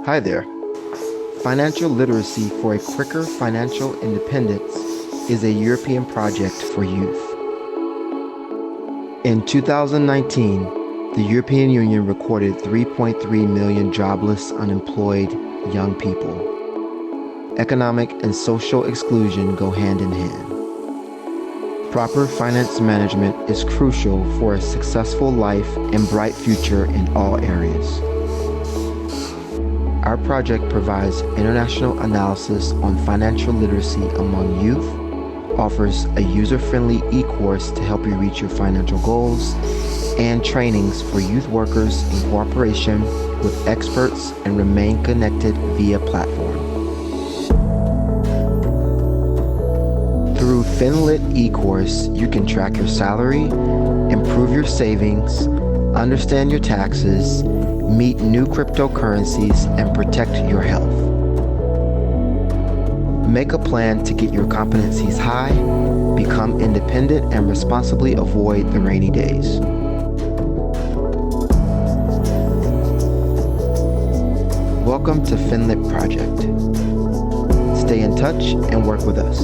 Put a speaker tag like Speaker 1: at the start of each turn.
Speaker 1: Hi there. Financial literacy for a quicker financial independence is a European project for youth. In 2019, the European Union recorded 3.3 million jobless, unemployed young people. Economic and social exclusion go hand in hand. Proper finance management is crucial for a successful life and bright future in all areas. Our project provides international analysis on financial literacy among youth, offers a user-friendly e-course to help you reach your financial goals, and trainings for youth workers in cooperation with experts and remain connected via platform. Through FinLit e-course, you can track your salary, improve your savings, understand your taxes, meet new cryptocurrencies, and protect your health. Make a plan to get your competencies high, become independent, and responsibly avoid the rainy days. Welcome to FinLit Project. Stay in touch and work with us.